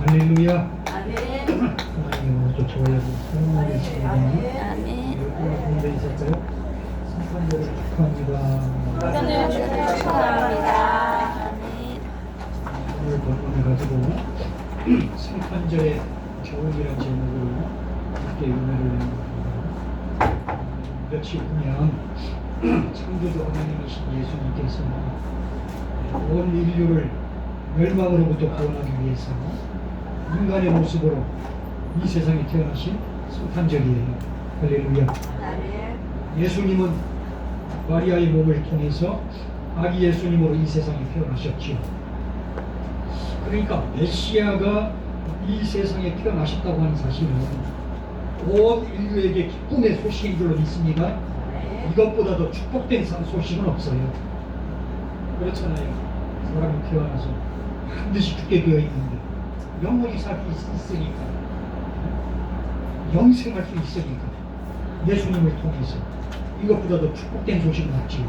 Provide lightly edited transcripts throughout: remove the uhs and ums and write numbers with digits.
할렐루야. 아멘. 하나님 또 좋아해주시고 계십니다. 아멘. 가운데 있었어요. 성탄절을 축하합니다. 성탄절 축하합니다. 아멘. 오늘 본문을 가지고 성탄절의 교훈이라는 제목으로 함께 은혜를 나눕니다. 며칠 후면 창조주 하나님이신 예수님께서 온 인류를 멸망으로부터 구원하기 위해서 인간의 모습으로 이 세상에 태어나신 성탄절이에요. 할렐루야. 아멘. 예수님은 마리아의 몸을 통해서 아기 예수님으로 이 세상에 태어나셨지요. 그러니까 메시아가 이 세상에 태어나셨다고 하는 사실은 온 인류에게 기쁨의 소식인 줄로 믿습니다. 이것보다 더 축복된 소식은 없어요. 그렇잖아요. 사람이 태어나서 반드시 죽게 되어 있는데 영원히 살 수 있으니까, 영생할 수 있으니까 예수님을 통해서 이것보다 더 축복된 소식은 없지요.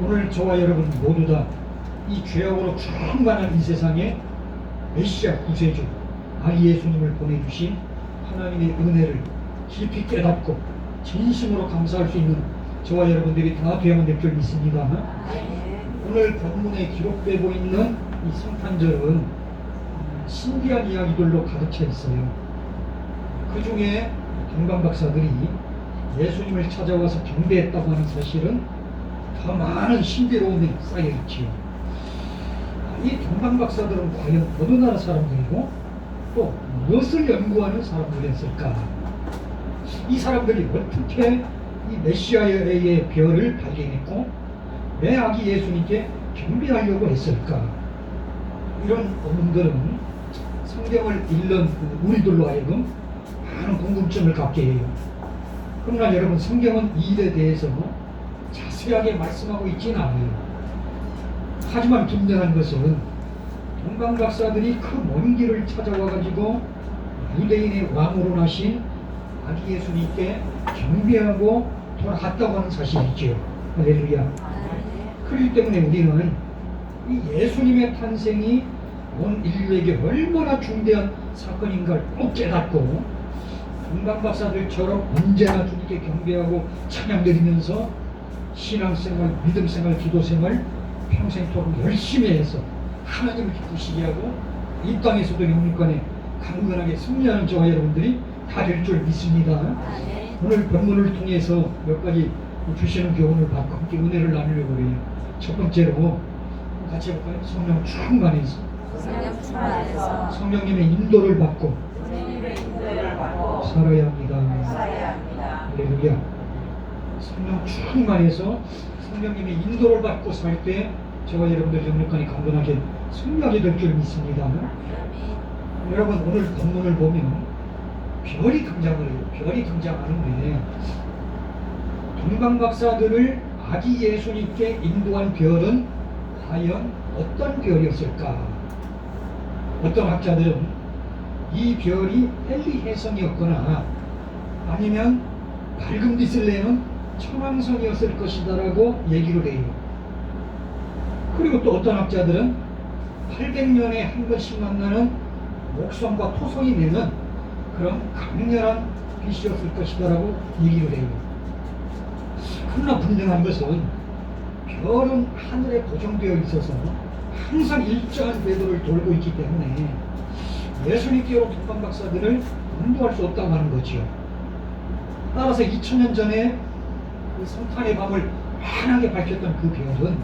오늘 저와 여러분 모두 다 이 죄악으로 충만한 이 세상에 메시아 구세주 아기 예수님을 보내주신 하나님의 은혜를 깊이 깨닫고 진심으로 감사할 수 있는 저와 여러분들이 다 되어야만 될 줄 믿습니다. 오늘 본문에 기록되고 있는 이 성탄절은 신비한 이야기들로 가득 차 있어요. 그 중에 동방박사들이 예수님을 찾아와서 경배했다고 하는 사실은 더 많은 신비로움이 쌓여 있지요. 이 동방박사들은 과연 어느 나라 사람들이고 또 무엇을 연구하는 사람들이었을까? 이 사람들이 어떻게 이 메시아의 별을 발견했고 왜 아기 예수님께 경배하려고 했을까? 이런 의문들은 성경을 읽는 우리들로 하여금 많은 궁금증을 갖게 해요. 그러나 여러분, 성경은 이 일에 대해서 자세하게 말씀하고 있지는 않아요. 하지만 분명한 것은 동방박사들이 그 먼 길을 찾아와가지고 유대인의 왕으로 나신 아기 예수님께 경배하고 돌아갔다고 하는 사실이지요. 할렐루야. 그렇기 때문에 우리는 이 예수님의 탄생이 온 인류에게 얼마나 중대한 사건인가를 꼭 깨닫고 동방박사들처럼 언제나 주님께 경배하고 찬양드리면서 신앙생활, 믿음생활, 기도생활 평생토록 열심히 해서 하나님을 기쁘시게 하고 이 땅에서도 영육간에 강건하게 승리하는 저와 여러분들이 다 될 줄 믿습니다. 오늘 본문을 통해서 몇 가지 주시는 교훈을 받고 함께 은혜를 나누려고 해요. 첫 번째로 같이 해볼까요? 성령 충만해서, 성령님의 인도를 받고 살아야 합니다. 할렐루야. 성령 충만해서 성령님의 인도를 받고 살 때 저와 여러분들 영육간이 강건하게 승리하게 될 줄 믿습니다. 아멘. 여러분 오늘 본문을 보면 별이 등장하는데 동방박사들을 아기 예수님께 인도한 별은 과연 어떤 별이었을까? 어떤 학자들은 이 별이 헨리 혜성이었거나 아니면 밝은 빛을 내는 천왕성이었을 것이다라고 얘기를 해요. 그리고 또 어떤 학자들은 800년에 한 번씩 만나는 목성과 토성이 내는 그런 강렬한 빛이었을 것이다라고 얘기를 해요. 그러나 분명한 것은 별은 하늘에 고정되어 있어서 항상 일정한 궤도를 돌고 있기 때문에 예수님께로 동방박사들을 인도할 수 없다고 하는 거지요. 따라서 2000년 전에 그 성탄의 밤을 환하게 밝혔던 그 별은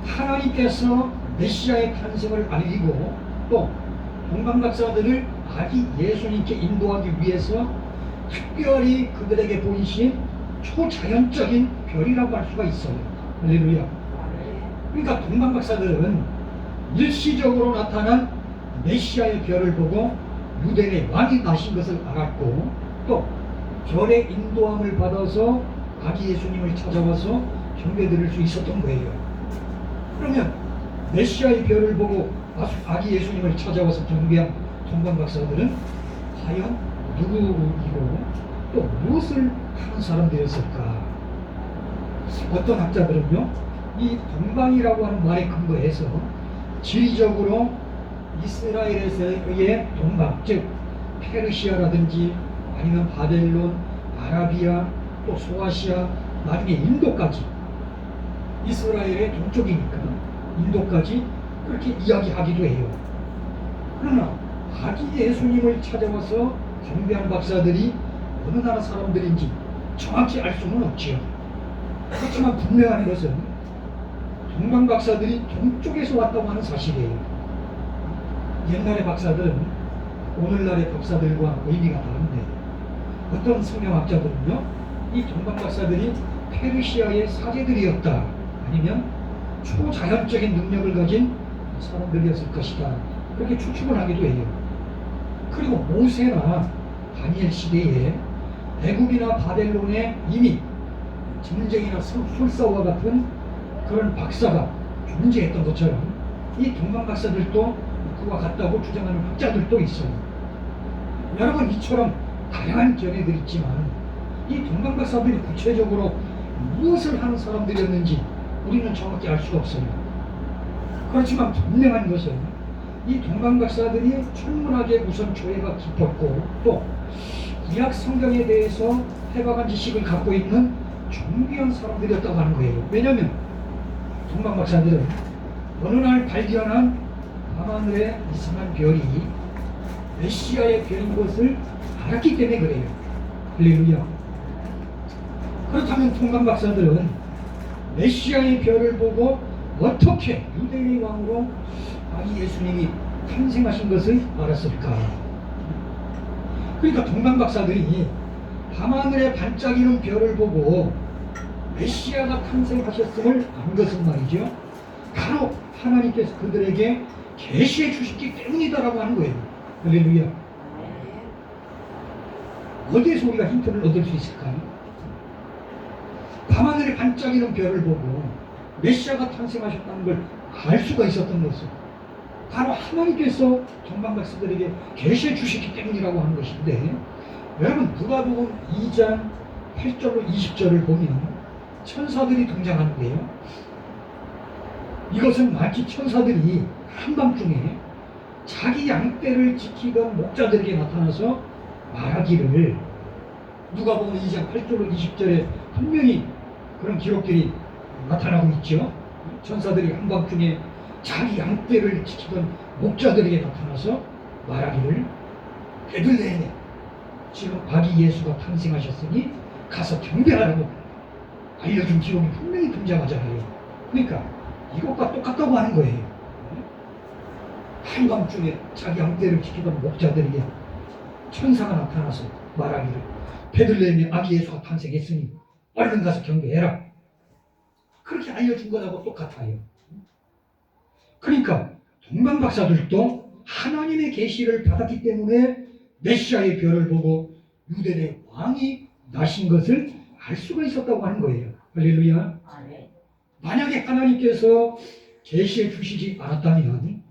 하나님께서 메시아의 탄생을 알리고 또 동방박사들을 아기 예수님께 인도하기 위해서 특별히 그들에게 보이신 초자연적인 별이라고 할 수가 있어요. 할렐루야. 그러니까 동방박사들은 일시적으로 나타난 메시아의 별을 보고 유대의 왕이 나신 것을 알았고 또 별의 인도함을 받아서 아기 예수님을 찾아와서 경배드릴 수 있었던 거예요. 그러면 메시아의 별을 보고 아기 예수님을 찾아와서 경배한 동방박사들은 과연 누구이고 또 무엇을 하는 사람들이었을까? 어떤 학자들은요, 이 동방이라고 하는 말에 근거해서 지리적으로 이스라엘에서의 동방, 즉 페르시아라든지 아니면 바벨론, 아라비아, 또 소아시아, 나중에 인도까지, 이스라엘의 동쪽이니까 인도까지 그렇게 이야기하기도 해요. 그러나 아기 예수님을 찾아와서 경배한 박사들이 어느 나라 사람들인지 정확히 알 수는 없지요. 그렇지만 분명한 것은 동방 박사들이 동쪽에서 왔다고 하는 사실이에요. 옛날의 박사들은 오늘날의 박사들과 의미가 다른데 어떤 성경학자들은요, 이 동방 박사들이 페르시아의 사제들이었다, 아니면 초자연적인 능력을 가진 사람들이었을 것이다, 그렇게 추측을 하기도 해요. 그리고 모세나 다니엘 시대에 애굽이나 바벨론에 이미 전쟁이나 술사와 같은 그런 박사가 존재했던 것처럼 이 동방 박사들도 그와 같다고 주장하는 학자들도 있어요. 여러분, 이처럼 다양한 견해들이 있지만 이 동방 박사들이 구체적으로 무엇을 하는 사람들이었는지 우리는 정확히 알 수가 없어요. 그렇지만 분명한 것은 이 동방 박사들이 천문학에 우선 조예가 깊었고 또 구약 성경에 대해서 해박한 지식을 갖고 있는 존귀한 사람들이었다고 하는 거예요. 왜냐하면 동방 박사들은 어느 날 발견한 밤하늘의 이상한 별이 메시아의 별인 것을 알았기 때문에 그래요. 할렐루야. 그렇다면 동방 박사들은 메시아의 별을 보고 어떻게 유대의 왕으로 아기 예수님이 탄생하신 것을 알았을까? 그러니까 동방 박사들이 밤하늘에 반짝이는 별을 보고 메시아가 탄생하셨음을 안 것은 말이죠, 바로 하나님께서 그들에게 계시해 주셨기 때문이다라고 하는 거예요. 할렐루야. 어디에서 우리가 힌트를 얻을 수 있을까요? 밤하늘에 반짝이는 별을 보고 메시아가 탄생하셨다는 걸 알 수가 있었던 것은 바로 하나님께서 동방 박사들에게 계시해 주셨기 때문이라고 하는 것인데, 여러분 누가복음 2장 8절로 20절을 보면 천사들이 등장하는 거예요. 이것은 마치 천사들이 한밤중에 자기 양떼를 지키던 목자들에게 나타나서 말하기를, 누가복음 2장 8절로 20절에 분명히 그런 기록들이 나타나고 있죠. 천사들이 한밤중에 자기 양떼를 지키던 목자들에게 나타나서 말하기를, 베들레헴에 지금 아기 예수가 탄생하셨으니 가서 경배하라고 알려준 기록이 분명히 등장하잖아요. 그러니까 이것과 똑같다고 하는 거예요. 한밤중에 자기 양떼를 지키던 목자들에게 천사가 나타나서 말하기를, 베들레헴에 아기 예수가 탄생했으니 얼른 가서 경배해라, 그렇게 알려준 거하고 똑같아요. 그러니까 동방 박사들도 하나님의 계시를 받았기 때문에 메시아의 별을 보고 유대의 왕이 나신 것을 알 수가 있었다고 하는 거예요. 할렐루야. 만약에 하나님께서 계시해 주시지 않았다면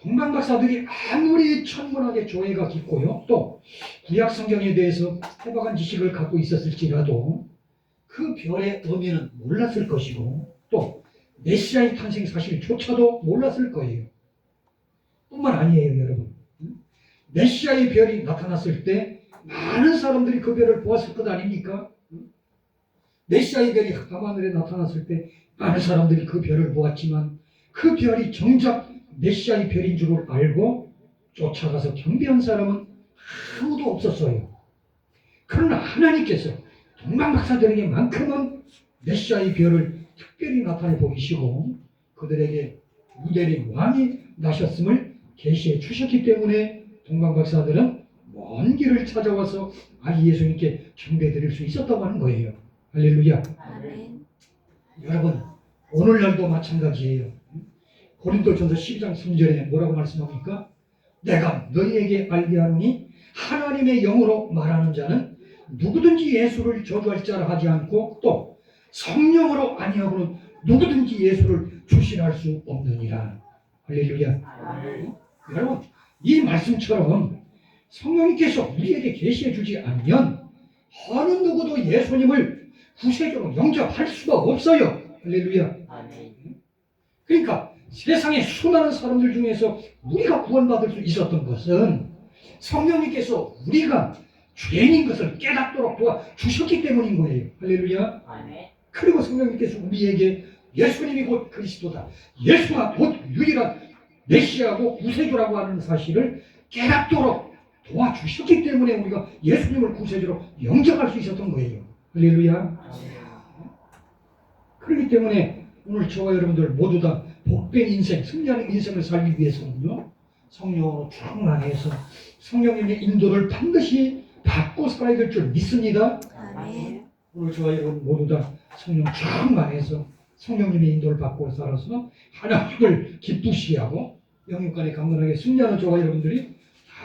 동방 박사들이 아무리 천문학의 조예가 깊고요, 또 구약 성경에 대해서 해박한 지식을 갖고 있었을지라도 그 별의 의미는 몰랐을 것이고 또 메시아의 탄생 사실조차도 몰랐을 거예요. 뿐만 아니에요, 여러분. 메시아의 별이 나타났을 때 많은 사람들이 그 별을 보았을 것 아닙니까? 메시아의 별이 밤하늘에 나타났을 때 많은 사람들이 그 별을 보았지만 그 별이 정작 메시아의 별인 줄을 알고 쫓아가서 경배한 사람은 아무도 없었어요. 그러나 하나님께서 동방 박사들에게만큼은 메시아의 별을 특별히 나타내 보이시고 그들에게 유대의 왕이 나셨음을 계시해 주셨기 때문에 동방 박사들은 먼 길을 찾아와서 아기 예수님께 경배드릴 수 있었다고 하는 거예요. 할렐루야. 아멘. 여러분, 오늘날도 마찬가지예요. 고린도전서 12장 3절에 뭐라고 말씀합니까? 내가 너희에게 알게 하노니 하나님의 영으로 말하는 자는 누구든지 예수를 저주할 자라 하지 않고 또 성령으로 아니하고는 누구든지 예수를 주신할 수 없느니라. 할렐루야. 아멘. 여러분, 이 말씀처럼 성령님께서 우리에게 계시해 주지 않으면 어느 누구도 예수님을 구세주로 영접할 수가 없어요. 할렐루야. 그러니까 세상의 수많은 사람들 중에서 우리가 구원받을 수 있었던 것은 성령님께서 우리가 죄인인 것을 깨닫도록 도와주셨기 때문인 거예요. 할렐루야. 그리고 성령님께서 우리에게 예수님이 곧 그리스도다, 예수가 곧 유일한 메시아고 구세주라고 하는 사실을 깨닫도록 도와주셨기 때문에 우리가 예수님을 구세주로 영접할 수 있었던 거예요. 할렐루야. 그렇기 때문에 오늘 저와 여러분들 모두 다 복된 인생, 승리하는 인생을 살기 위해서는요, 성령으로 충만해서 성령님의 인도를 반드시 받고 살아야 될 줄 믿습니다. 아멘. 오늘 저와 여러분 모두 다 성령 충만해서 성령님의 인도를 받고 살아서 하나님을 기쁘시게 하고 영육간에 강건하게 승리하는 저와 여러분들이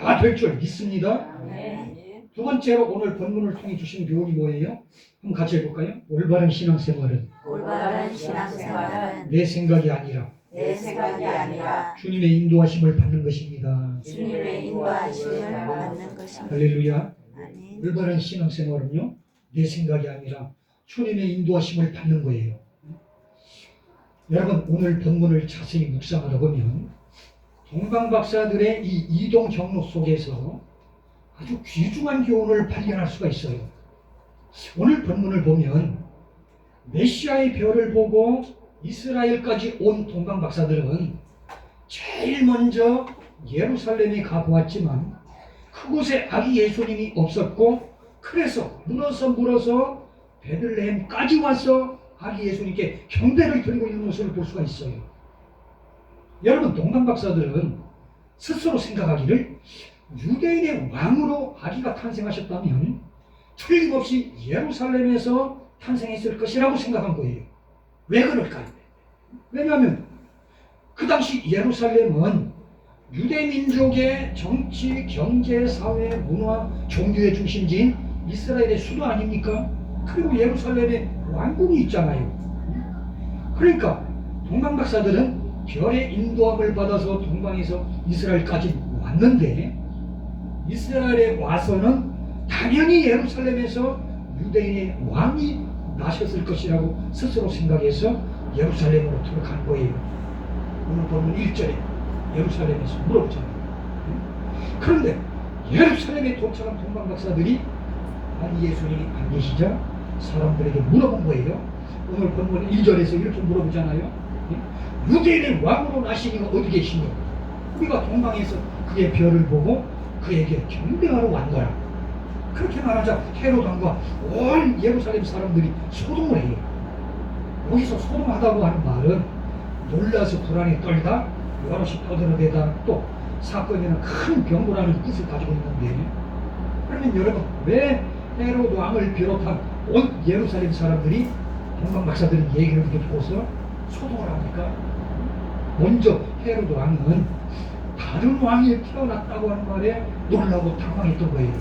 다 될 줄 믿습니다. 아멘. 두 번째로 오늘 본문을 통해 주신 교훈이 뭐예요? 한번 같이 해볼까요? 올바른 신앙생활은 올바른 신앙생활은 내 생각이 아니라 내 생각이 아니라 주님의 인도하심을 받는 것입니다. 주님의 인도하심을 받는 것입니다. 할렐루야. 아멘. 올바른 신앙생활은요, 내 생각이 아니라 주님의 인도하심을 받는 거예요. 여러분, 오늘 본문을 자세히 묵상하다 보면 동방박사들의 이 이동 경로 속에서 아주 귀중한 교훈을 발견할 수가 있어요. 오늘 본문을 보면 메시아의 별을 보고 이스라엘까지 온 동방박사들은 제일 먼저 예루살렘에 가보았지만 그곳에 아기 예수님이 없었고 그래서 물어서 베들레헴까지 와서 아기 예수님께 경배를 드리고 있는 모습을 볼 수가 있어요. 여러분, 동방박사들은 스스로 생각하기를 유대인의 왕으로 아기가 탄생하셨다면 틀림없이 예루살렘에서 탄생했을 것이라고 생각한 거예요. 왜 그럴까요? 왜냐하면 그 당시 예루살렘은 유대 민족의 정치, 경제, 사회, 문화, 종교의 중심지인 이스라엘의 수도 아닙니까? 그리고 예루살렘에 왕궁이 있잖아요. 그러니까 동방박사들은 별의 인도함을 받아서 동방에서 이스라엘까지 왔는데 이스라엘에 와서는 당연히 예루살렘에서 유대인의 왕이 나셨을 것이라고 스스로 생각해서 예루살렘으로 들어간 거예요. 오늘 보면 1절에 예루살렘에서 물어보잖아요. 그런데 예루살렘에 도착한 동방박사들이 아니 예수님이 안 계시자 사람들에게 물어본 거예요. 오늘 본문 1절에서 이렇게 물어보잖아요. 유대인의 왕으로 나신 이가 어디 계시냐? 우리가 동방에서 그의 별을 보고 그에게 경배하러 온 거야. 그렇게 말하자 헤롯 왕과 온 예루살렘 사람들이 소동을 해요. 여기서 소동하다고 하는 말은 놀라서 불안에 떨다, 여럿이 떠들어대다, 또 사건에는 큰 병고라는 뜻을 가지고 있는데, 그러면 여러분, 왜 헤롯 왕을 비롯한 온 예루살렘 사람들이 동방 박사들의 얘기를 듣고서 소동을 합니까? 먼저 헤로드 왕은 다른 왕이 태어났다고 하는 말에 놀라고 당황했던 거예요.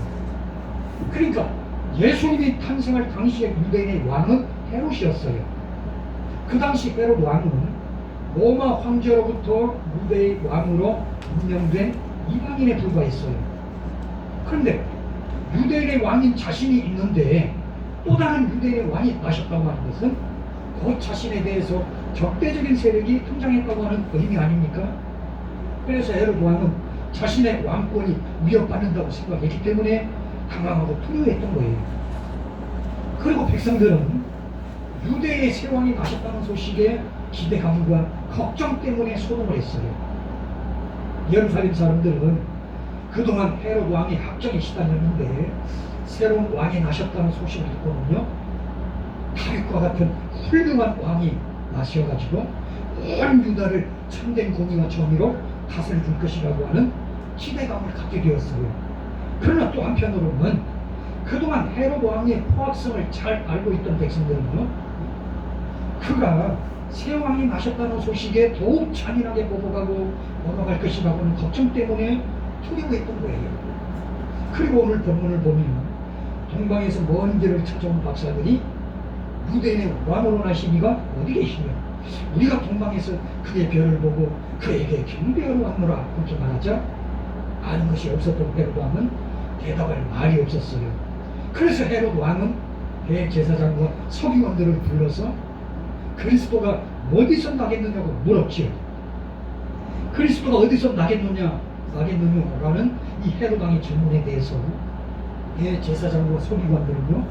그러니까 예수님이 탄생할 당시의 유대인의 왕은 헤롯이었어요. 그 당시 헤롯 왕은 로마 황제로부터 유대의 왕으로 임명된 이방인에 불과했어요. 그런데 유대인의 왕인 자신이 있는데 또 다른 유대인의 왕이 나셨다고 하는 것은 그 자신에 대해서 적대적인 세력이 등장했다고 하는 의미 아닙니까? 그래서 헤롯 왕은 자신의 왕권이 위협받는다고 생각했기 때문에 당황하고 두려워했던 거예요. 그리고 백성들은 유대의 새 왕이 나셨다는 소식에 기대감과 걱정 때문에 소동을 했어요. 예루살렘 사람들은 그동안 헤롯 왕이 학정에 시달렸는데 새로운 왕이 나셨다는 소식을 듣고는요, 다윗과 같은 훌륭한 왕이 나셔가지고 온 유다를 참된 공의와 정의로 다스려 줄 것이라고 하는 기대감을 갖게 되었어요. 그러나 또 한편으로는 그동안 헤롯 왕의 포악성을 잘 알고 있던 백성들은요, 그가 새 왕이 나셨다는 소식에 더욱 잔인하게 보복하고 넘어갈 것이라고 하는 걱정 때문에 두려워했던 거예요. 그리고 오늘 본문을 보면 동방에서 먼 길을 찾아온 박사들이 유대인의 왕으로 나신 이가 어디 계시냐, 우리가 동방에서 그의 별을 보고 그에게 경배하러 왔노라 그렇게 말하자 아는 것이 없었던 헤롯 왕은 대답할 말이 없었어요. 그래서 헤롯 왕은 대제사장과 서기관들을 불러서 그리스도가 어디서 나겠느냐고 물었지요. 그리스도가 어디서 나겠느냐라는 이 헤롯 왕의 질문에 대해서 대제사장과 서기관들은요,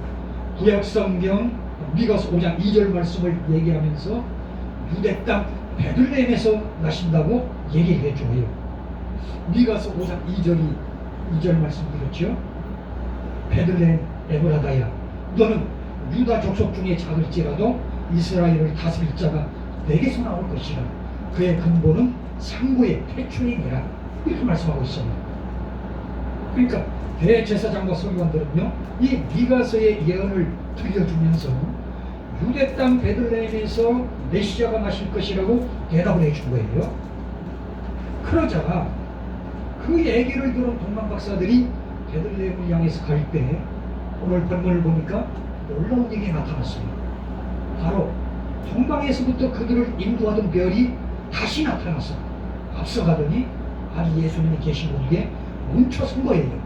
구약성경 미가서 5장 2절 말씀을 얘기하면서 유대 땅 베들레헴에서 나신다고 얘기를 해줘요. 미가서 5장 2절 말씀 이렇죠. 베들레헴 에브라다야, 너는 유다 족속 중에 작을지라도 이스라엘을 다스릴 자가 내게서 나올 것이라. 그의 근본은 상고의 태초이니라. 이렇게 말씀하고 있습니다. 그러니까 대제사장과 서기관들은요, 이 미가서의 예언을 들려주면서 유대 땅 베들레헴에서 메시아가 나실 것이라고 대답을 해준 거예요. 그러자 그 얘기를 들은 동방 박사들이 베들레헴을 향해서 갈 때 오늘 본문을 보니까 놀라운 얘기가 나타났습니다. 바로 동방에서부터 그들을 인도하던 별이 다시 나타났어. 앞서가더니 아기 예수님이 계신 곳에 멈춰선 거예요.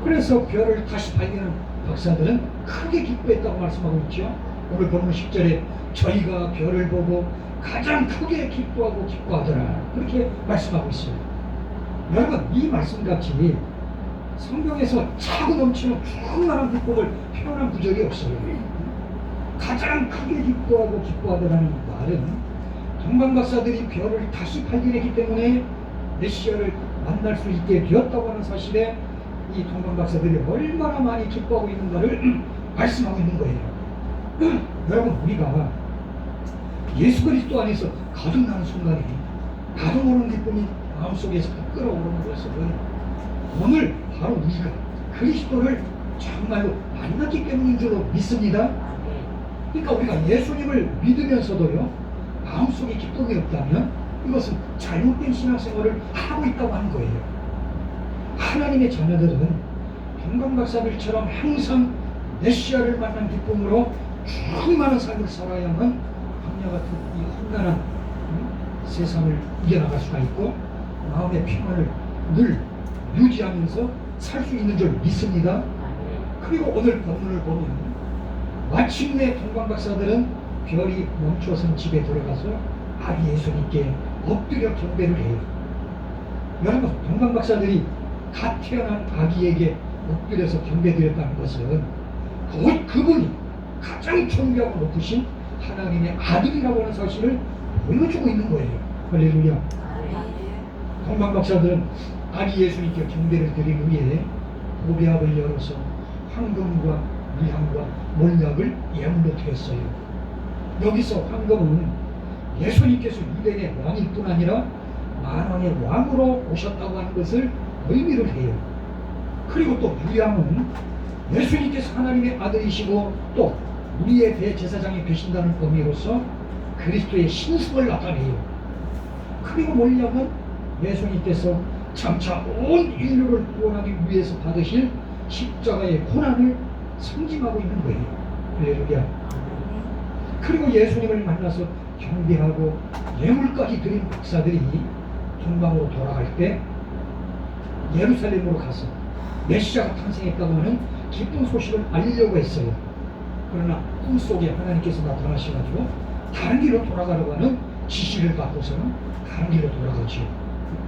그래서 별을 다시 발견한 박사들은 크게 기뻐했다고 말씀하고 있죠. 오늘 본문 10절에 저희가 별을 보고 가장 크게 기뻐하더라 그렇게 말씀하고 있어요. 여러분, 이 말씀같이 성경에서 차고 넘치는 충만한 기쁨을 표현한 구절이 없어요. 가장 크게 기뻐하더라는 말은 동방 박사들이 별을 다시 발견했기 때문에 메시아를 만날 수 있게 되었다고 하는 사실에 이 동방 박사들이 얼마나 많이 기뻐하고 있는가를 말씀하고 있는 거예요. 여러분, 우리가 예수 그리스도 안에서 거듭나는 순간에 나도 모르는 기쁨이 마음속에서 끌어오르는 것은 오늘 바로 우리가 그리스도를 정말로 만났기 때문인 줄로 믿습니다. 그러니까 우리가 예수님을 믿으면서도요, 마음속에 기쁨이 없다면 이것은 잘못된 신앙생활을 하고 있다고 하는 거예요. 하나님의 자녀들은 동방 박사들처럼 항상 메시아를 만난 기쁨으로 충만한 삶을 살아야만 광야 같은 이 험난한 세상을 이겨나갈 수가 있고 마음의 평안을 늘 유지하면서 살 수 있는 줄 믿습니다. 그리고 오늘 본문을 보면 마침내 동방 박사들은 별이 멈춰선 집에 들어가서 아기 예수님께 엎드려 경배를 해요. 여러분, 동방 박사들이 갓 태어난 아기에게 엎드려서 경배드렸다는 것은 곧 그분이 가장 존귀하고 높으신 하나님의 아들이라고 하는 사실을 보여주고 있는 거예요. 할렐루야. 동방 박사들은 아기 예수님께 경배를 드리기 위해 보배압을 열어서 황금과 미향과 몰약을 예물로 드렸어요. 여기서 황금은 예수님께서 유대인의 왕일 뿐 아니라 만왕의 왕으로 오셨다고 하는 것을 의미를 해요. 그리고 또 미향은 예수님께서 하나님의 아들이시고 또 우리의 대제사장이 되신다는 의미로서 그리스도의 신성을 나타내요. 그리고 뭐냐면 예수님께서 장차 온 인류를 구원하기 위해서 받으실 십자가의 고난을 상징하고 있는 거예요. 할렐루야. 그리고 예수님을 만나서 경배하고 예물까지 드린 박사들이 동방으로 돌아갈 때 예루살렘으로 가서 메시아가 탄생했다고 하는 기쁜 소식을 알리려고 했어요. 그러나 꿈속에 하나님께서 나타나셔가지고 다른 길로 돌아가려고 하는 지시를 받고서는 다른 길로 돌아가죠.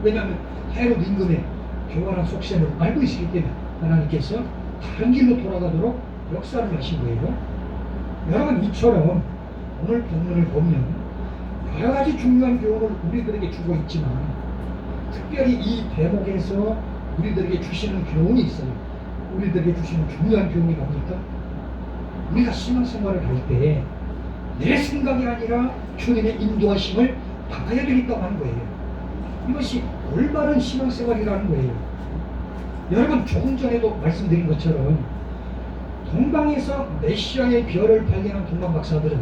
왜냐하면 헤롯 임금의 교활한 속셈을 알고 있기 때문에 하나님께서 다른 길로 돌아가도록 역사를 하신 거예요. 여러분, 이처럼 오늘 본문을 보면 여러 가지 중요한 교훈을 우리들에게 주고 있지만 특별히 이 대목에서 우리들에게 주시는 교훈이 있어요. 우리들에게 주시는 중요한 교훈이 뭡니까? 우리가 신앙생활을 할 때 내 생각이 아니라 주님의 인도하심을 받아야 되겠다고 하는 거예요. 이것이 올바른 신앙생활이라는 거예요. 여러분, 조금 전에도 말씀드린 것처럼 동방에서 메시아의 별을 발견한 동방박사들은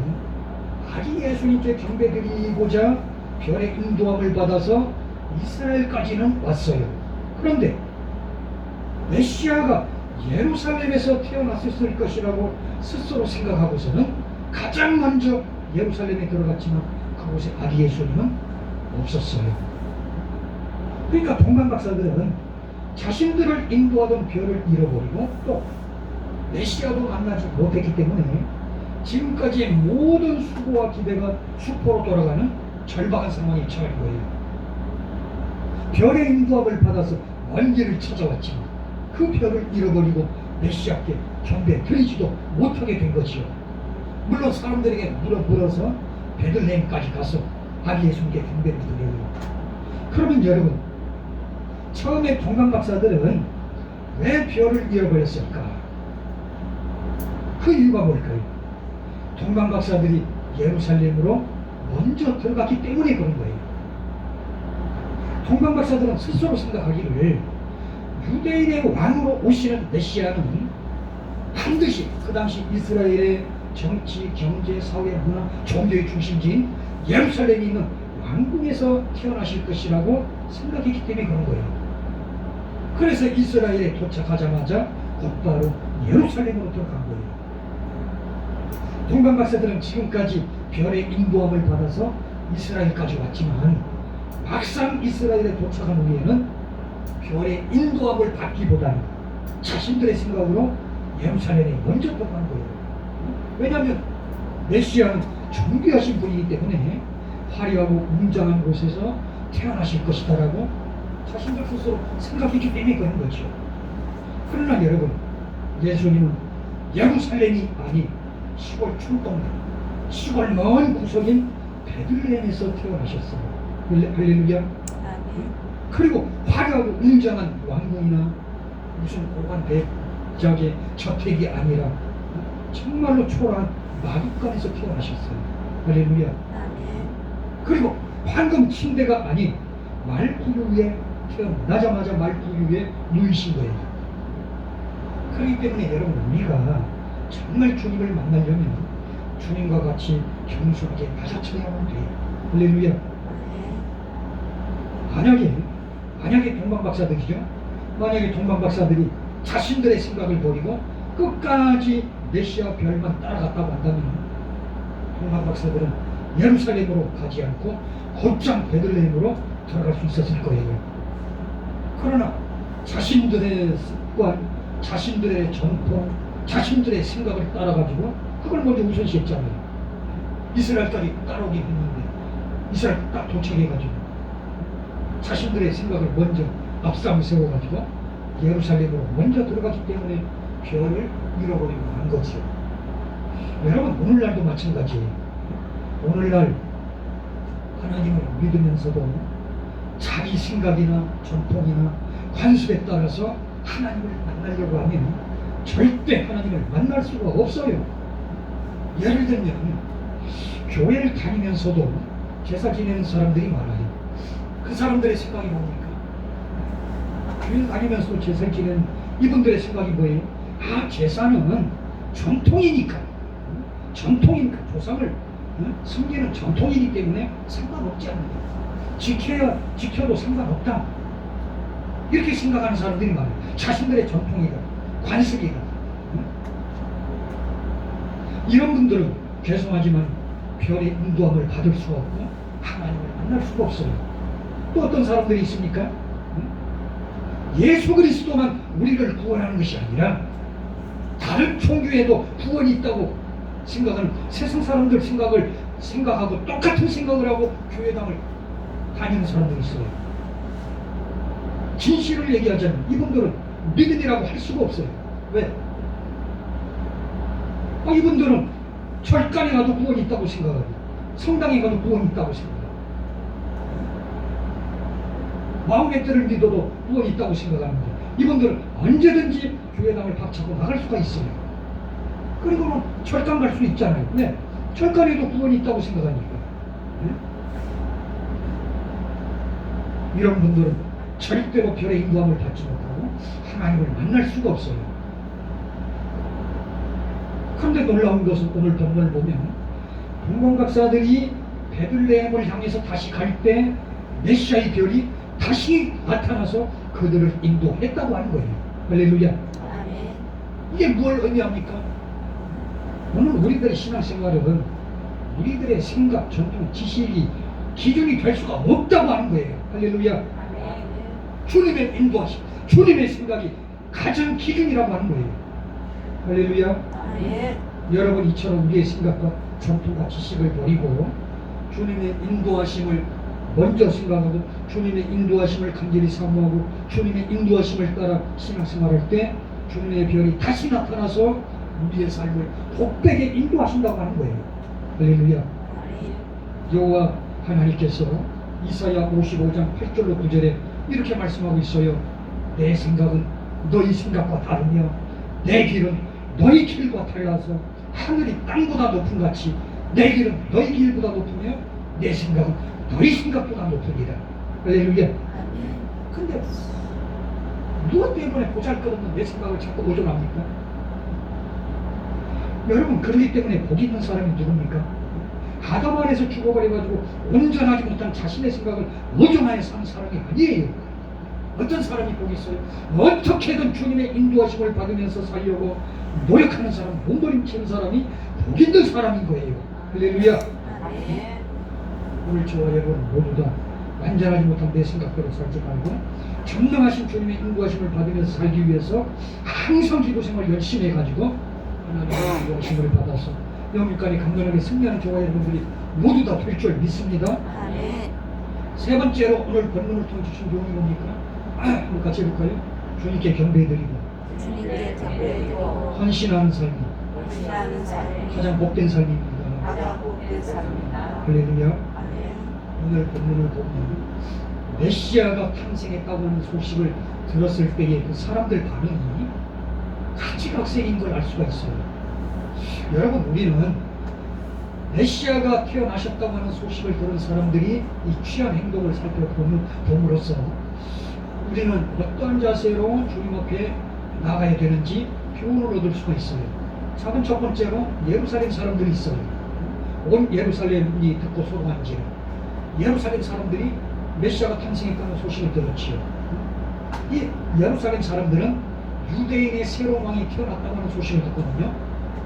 아기 예수님께 경배드리고자 별의 인도함을 받아서 이스라엘까지는 왔어요. 그런데 메시아가 예루살렘에서 태어났을 것이라고 스스로 생각하고서는 가장 먼저 예루살렘에 들어갔지만 그곳에 아기 예수님은 없었어요. 그러니까 동방박사들은 자신들을 인도하던 별을 잃어버리고 또 메시아도 만나지 못했기 때문에 지금까지의 모든 수고와 기대가 수포로 돌아가는 절박한 상황에 처한 거예요. 별의 인도함을 받아서 먼 길을 찾아왔지만 그 별을 잃어버리고 메시아께 경배 드리지도 못하게 된 것이요. 물론 사람들에게 물어서 베들레헴까지 가서 아기 예수님께 경배를 드려요. 그러면 여러분, 처음에 동방박사들은 왜 별을 잃어버렸을까? 그 이유가 뭘까요? 동방박사들이 예루살렘으로 먼저 들어갔기 때문에 그런 거예요. 동방박사들은 스스로 생각하기를 유대인의 왕으로 오시는 메시아는 반드시 그 당시 이스라엘의 정치, 경제, 사회, 문화, 종교의 중심지인 예루살렘에 있는 왕궁에서 태어나실 것이라고 생각했기 때문에 그런 거예요. 그래서 이스라엘에 도착하자마자 곧바로 예루살렘으로 들어간 거예요. 동방박사들은 지금까지 별의 인도함을 받아서 이스라엘까지 왔지만 막상 이스라엘에 도착한 후에는 별의 인도함을 받기보다는 자신들의 생각으로 예루살렘에 먼저 들어간 거예요. 왜냐하면 메시아는 존귀하신 분이기 때문에 화려하고 웅장한 곳에서 태어나실 것이다라고 자신들 스스로 생각했기 때문에 그런 거죠. 그러나 여러분, 예수님은 예루살렘이 아닌 시골 촌동네, 시골 먼 구석인 베들레헴에서 태어나셨어요. 할렐루야. 아멘. 그리고 화려하고 웅장한 왕궁이나 무슨 고관 대작의 저택이 아니라 정말로 초라한 마구간에서 태어나셨어요. 할렐루야. 아멘. 그리고 황금 침대가 아닌 말구유 위에 태어나자마자 말구유 위에 누이신 거예요. 그렇기 때문에 여러분, 우리가 정말 주님을 만나려면 주님과 같이 겸손하게 받아쳐야만 돼요. 할렐루야. 만약에 동방박사들이죠. 만약에 동방박사들이 자신들의 생각을 버리고 끝까지 메시아 별만 따라갔다고 한다면 동방박사들은 예루살렘으로 가지 않고 곧장 베들레헴으로 들어갈 수 있었을 거예요. 그러나 자신들의 습관, 자신들의 전통, 자신들의 생각을 따라가지고 그걸 먼저 우선시했잖아요. 이스라엘까지 따라오긴 했는데 이스라엘 딱 도착해가지고 자신들의 생각을 먼저 앞서 세워가지고 예루살렘으로 먼저 들어가기 때문에 별을 잃어버리고 만 거죠. 여러분, 오늘날도 마찬가지예요. 오늘날 하나님을 믿으면서도 자기 생각이나 전통이나 관습에 따라서 하나님을 만나려고 하면 절대 하나님을 만날 수가 없어요. 예를 들면 교회를 다니면서도 제사 지내는 사람들이 많아요. 그 사람들의 생각이 뭡니까? 교회를 다니면서도 제사 지내는 이분들의 생각이 뭐예요? 아, 제사는 전통이니까 조상을 성계는 전통이기 때문에 상관없지 않는다. 지켜도 상관없다. 이렇게 생각하는 사람들이 많아요. 자신들의 전통이다, 관습이다. 이런 분들은 죄송하지만 별의 인도함을 받을 수가 없고 하나님을 만날 수가 없어요. 또 어떤 사람들이 있습니까? 예수 그리스도만 우리를 구원하는 것이 아니라 다른 종교에도 구원이 있다고 생각하는 세상 사람들 생각하고 똑같은 생각을 하고 교회당을 다니는 사람들이 있어요. 진실을 얘기하자면 이분들은 믿음이라고 할 수가 없어요. 왜? 이분들은 절간에 가도 구원이 있다고 생각하고 성당에 가도 구원이 있다고 생각하고 마음의 뜻을 믿어도 구원이 있다고 생각하는데 이분들은 언제든지 교회당을 박차고 나갈 수가 있어요. 그리고는 절간 갈 수 있잖아요. 네, 절간에도 구원이 있다고 생각하니까. 네? 이런 분들은 절대로 별의 인도함을 받지 못하고 하나님을 만날 수가 없어요. 그런데 놀라운 것은 오늘 본문을 보면 동방박사들이 베들레헴을 향해서 다시 갈 때 메시아의 별이 다시 나타나서 그들을 인도했다고 하는 거예요. 할렐루야. 아멘. 이게 뭘 의미합니까? 오늘 우리들의 신앙생활은 우리들의 생각, 전통, 지식이 기준이 될 수가 없다고 하는 거예요. 할렐루야. 아멘. 주님의 인도하심, 주님의 생각이 가장 기준이라고 하는 거예요. 할렐루야. 아멘. 여러분 이처럼 우리의 생각과 전통과 지식을 버리고 주님의 인도하심을 먼저 생각하고 주님의 인도하심을 간절히 사모하고 주님의 인도하심을 따라 신앙생활할 때 주님의 별이 다시 나타나서 우리의 삶을 복되게 인도하신다고 하는 거예요. 할렐루야. 아멘. 여호와 하나님께서 이사야 55장 8절로 9절에 이렇게 말씀하고 있어요. 내 생각은 너희 생각과 다르며 내 길은 너희 길과 달라서 하늘이 땅보다 높은 같이 내 길은 너희 길보다 높으며 내 생각은 너희 생각보다 높으리라. 할렐루야. 아멘. 근데 무엇 때문에 보잘것없는 내 생각을 자꾸 오존합니까? 여러분 그러기 때문에 복 있는 사람이 누굽니까? 아담 안에서 죽어버려가지고 온전하지 못한 자신의 생각을 오존하여 사는 사람이 아니에요. 어떤 사람이 복 있어요? 어떻게든 주님의 인도하심을 받으면서 살려고 노력하는 사람, 몸부림치는 사람이 복 있는 사람인 거예요. 할렐루야. 아멘. 오늘 저와 여러분 모두 다 완전하지 못한 내 생각대로 살지 말고 전능하신 주님의 인도하심을 받으면서 살기 위해서 항상 기도생활 열심히 해가지고 하나님의 인도하심을 받아서 영육간에 강건하게 승리하는 저와 여러분들이 모두 다 될 줄 믿습니다. 아멘. 세 번째로 오늘 본문을 통해 주신 교훈이 뭡니까? 한번 같이 해볼까요? 주님께 경배드리고 주님께 경배드리고 헌신하는 삶이 헌신하는 삶이 가장 복된 삶입니다. 가장 복된 삶이다. 할렐루야. 아멘. 오늘 본문을 보면 메시아가 탄생했다고 하는 소식을 들었을 때의 그 사람들 반응이 가지각색인 걸 알 수가 있어요. 여러분 우리는 메시아가 태어나셨다고 하는 소식을 들은 사람들이 이 취한 행동을 살펴봄으로써 우리는 어떠한 자세로 주님 앞에 나가야 되는지 교훈을 얻을 수가 있어요. 첫 번째로 예루살렘 사람들이 있어요. 온 예루살렘이 듣고 소동한지라 예루살렘 사람들이 메시아가 탄생했다는 소식을 들었지요. 이 예루살렘 사람들은 유대인의 새로운 왕이 태어났다고 하는 소식을 듣거든요.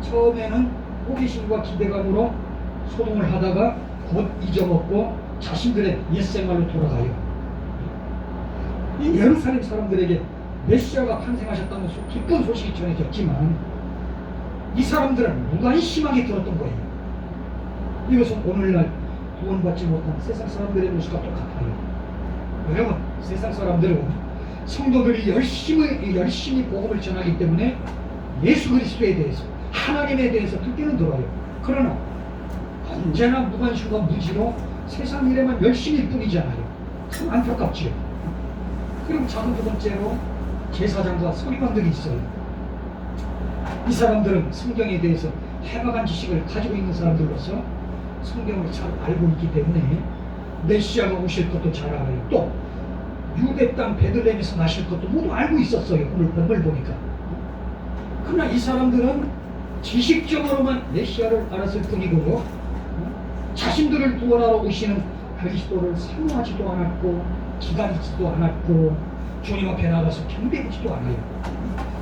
처음에는 호기심과 기대감으로 소동을 하다가 곧 잊어먹고 자신들의 옛생활로 돌아가요. 이 예루살렘 사람들에게 메시아가 탄생하셨다는 기쁜 소식이 전해졌지만 이 사람들은 무관심하게 들었던 거예요. 이것은 오늘날 구원받지 못한 세상 사람들의 모습과 똑같아요. 여러분 세상 사람들은 성도들이 열심히 복음을 전하기 때문에 예수 그리스도에 대해서 하나님에 대해서 듣기는 들어요. 그러나 언제나 무관심과 무지로 세상 일에만 열심히 뿐이잖아요. 참 안타깝지요. 그리고 작은 두 번째로 제사장과 서기관들이 있어요. 이 사람들은 성경에 대해서 해박한 지식을 가지고 있는 사람들로서 성경을 잘 알고 있기 때문에 메시아가 오실 것도 잘 알아요. 또 유대 땅 베들레헴에서 나실 것도 모두 알고 있었어요. 오늘 본문을 보니까. 그러나 이 사람들은 지식적으로만 메시아를 알았을 뿐이고 자신들을 구원하러 오시는 그리스도를 사모하지도 않았고 기다리지도 않았고 주님 앞에 나가서 경배하지도 않아요.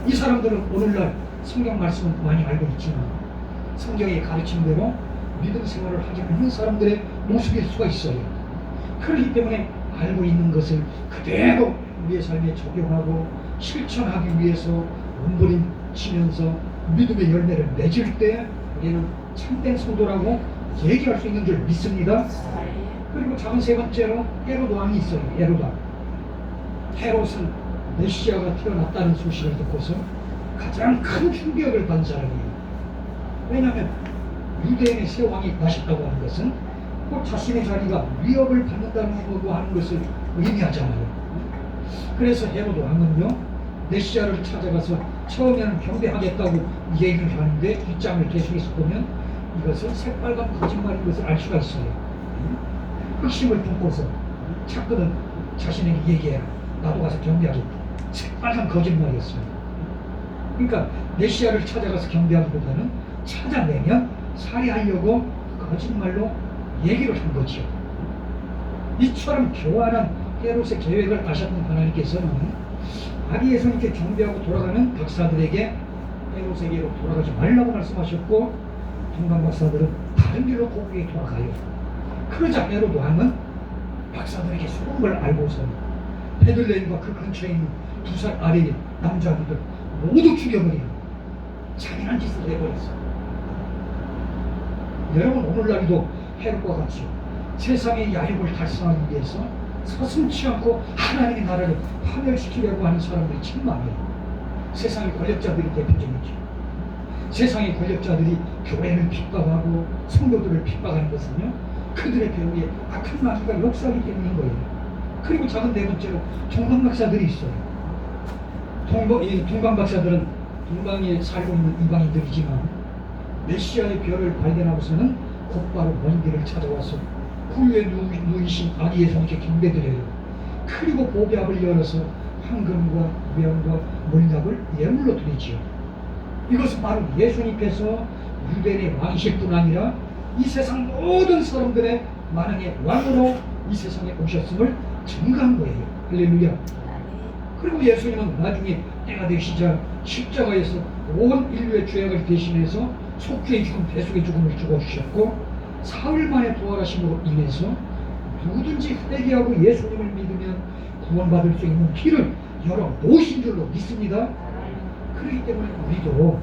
이 사람들은 오늘날 성경 말씀은 많이 알고 있지만 성경의 가르침대로 믿음 생활을 하지 않는 사람들의 모습일 수가 있어요. 그렇기 때문에 알고 있는 것을 그대로 우리의 삶에 적용하고 실천하기 위해서 몸부림치면서 믿음의 열매를 맺을 때 우리는 참된 성도라고 얘기할 수 있는 줄 믿습니다. 그리고 작은 세 번째로 헤롯 왕이 있어요. 헤롯 왕. 헤롯은 메시아가 태어났다는 소식을 듣고서 가장 큰 충격을 받은 사람이에요. 왜냐하면 유대인의 새 왕이 나셨다고 하는 것은 꼭 자신의 자리가 위협을 받는다는 거 하는 것을 의미하잖아요. 그래서 헤롯 왕은요 메시아를 찾아가서 처음에는 경배하겠다고 얘기를 하는데 뒷장을 계속해서 보면 이것은 새빨간 거짓말인 것을 알 수가 있어요. 핵심을 품고서 자꾸는 자신에게 얘기해라. 나도 가서 경배하겠다. 새빨간 거짓말이었어요. 그러니까 메시아를 찾아가서 경배하기보다는 찾아내면 살해하려고 거짓말로 얘기를 한 거죠. 이처럼 교활한 헤롯의 계획을 아셨던 하나님께서는 아기 예수님께 경배하고 돌아가는 박사들에게 헤롯에게로 돌아가지 말라고 말씀하셨고 동방 박사들은 다른 길로 고국에 돌아가요. 그러자 헤롯 왕은 박사들에게 속은 걸 알고서 베들레헴과 그 근처에 있는 2살 아래의 남자들을 모두 죽여버리는 잔인한 짓을 해버렸어요. 여러분 오늘날도 헤롯과 같이 세상의 야욕을 달성하기 위해서 서슴지 않고 하나님의 나라를 파멸시키려고 하는 사람들이 참 많아요. 세상의 권력자들이 대표적이죠. 세상의 권력자들이 교회를 핍박하고 성도들을 핍박하는 것은요 그들의 배후에 악한 마귀가 역사하기 때문인 거예요. 그리고 작은 네 번째로 동방박사들이 있어요. 동방박사들은 동방에 살고 있는 이방인들이지만 메시아의 별을 발견하고서는 곧바로 먼 길을 찾아와서 후에 누이신 아기 예수님께 경배드려요. 그리고 보배압을 열어서 황금과 명과 물약을 예물로 드리지요. 이것은 바로 예수님께서 유대인의 왕이실 뿐 아니라 이 세상 모든 사람들의 만왕의 왕으로 이 세상에 오셨음을 증거한 거예요. 할렐루야. 그리고 예수님은 나중에 때가 되시자 십자가에서 온 인류의 죄악을 대신해서 속죄의 죽음, 대속의 죽음을 죽어주셨고 사흘 만에 부활하심으로 인해서 누구든지 회개하고 예수님을 믿으면 구원받을 수 있는 길을 열어놓으신 줄로 믿습니다. 그렇기 때문에 우리도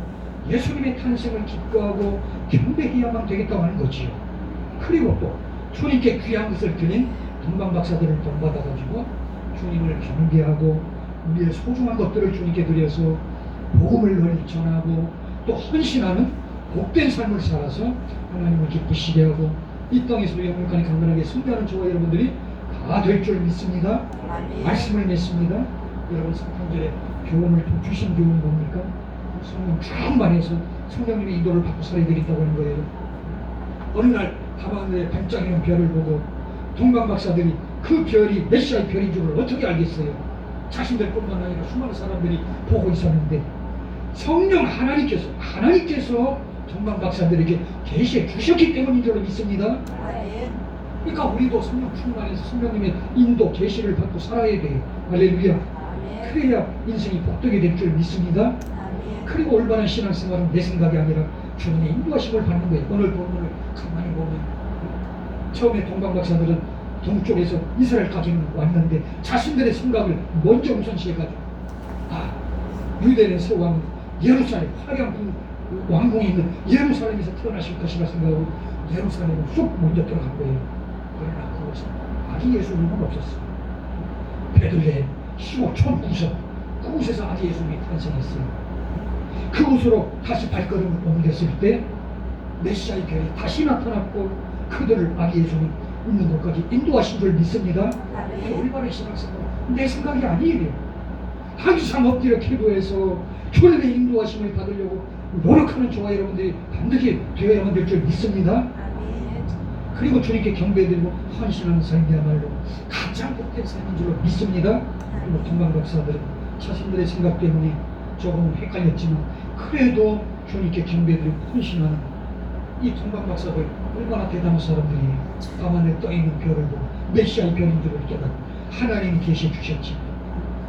예수님의 탄생을 기뻐하고 경배해야만 되겠다고 하는 거지요. 그리고 또 주님께 귀한 것을 드린 동방박사들을 본받아가지고 주님을 경배하고 우리의 소중한 것들을 주님께 드려서 복음을 널리 전하고 또 헌신하는 복된 삶을 살아서 하나님을 기쁘시게 하고 이 땅에서도 영원까지 강건하게 승리하는 저와 여러분들이 다 될 줄 믿습니다. 말씀을 맺습니다. 여러분 성탄절에 교훈을 주신 교훈 뭡니까? 성령 충만해서 성령님의 인도를 받고 살아야 되겠다고 하는 거예요. 어느 날 밤하늘에 반짝이는 별을 보고 동방박사들이 그 별이 메시아의 별인 줄을 어떻게 알겠어요? 자신들뿐만 아니라 수많은 사람들이 보고 있었는데 성령 하나님께서 동방박사들에게 계시해 주셨기 때문인 줄 믿습니다. 그러니까 우리도 성령 충만해서 성령님의 인도 계시를 받고 살아야 돼요. 할렐루야. 그래야 인생이 복되게 될 줄 믿습니다. 그리고 올바른 신앙생활은 내 생각이 아니라 주님의 인도하심을 받는 거예요. 오늘 본문을 가만히 보면 처음에 동방박사들은 동쪽에서 이스라엘까지는 왔는데 자신들의 생각을 먼저 우선시해가지고 유대인의 새 왕은 예루살렘 화려한 그 왕궁이 있는 예루살렘에서 태어나실 것이라 생각하고 예루살렘으로 쑥 먼저 들어간 거예요. 그러나 그곳은 아기 예수님은 없었어요. 베들레헴 15촌 구석 그곳에서 아기 예수님이 탄생했어요. 그곳으로 다시 발걸음을 옮겼을 때 메시아의 별이 다시 나타났고 그들을 아기 예수님 있는 곳까지 인도하신 줄 믿습니다. 올바른 신앙생활 내 생각이 아니에요. 항상 엎드려 기도해서 주님의 인도하심을 받으려고 노력하는 저와 여러분들이 반드시 되어야만 될 줄 믿습니다. 그리고 주님께 경배드리고 헌신하는 삶이야말로 가장 복된 삶인 줄로 믿습니다. 그리고 동방박사들은 자신들의 생각 때문에 조금 헷갈렸지만 그래도 주님께 경배드리고 헌신하는 이 동방 박사들 얼마나 대단한 사람들이 밤하늘 떠 있는 별을 보고 메시아의 별인들을 깨닫고 하나님이 계시해 주셨지.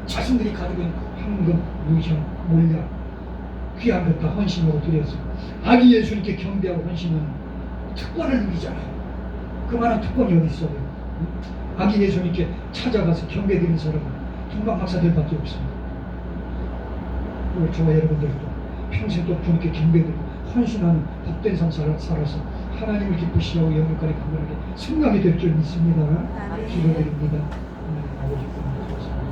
자신들이 가지고 있는 황금, 무형, 몰약, 귀한 것 다 헌신하고 드려서 아기 예수님께 경배하고 헌신하는 특권을 누리잖아요. 그만한 특권이 어디 있어요? 아기 예수님께 찾아가서 경배드리는 사람은 동방 박사들밖에 없습니다. 그리고 저와 여러분들도 평생 또 주님께 경배드리고 헌신하는 복된 삶 살아서 하나님을 기쁘시게 하고 영광까지 감사하게 승리하게 될 줄 믿습니다. 아멘. 기도드립니다.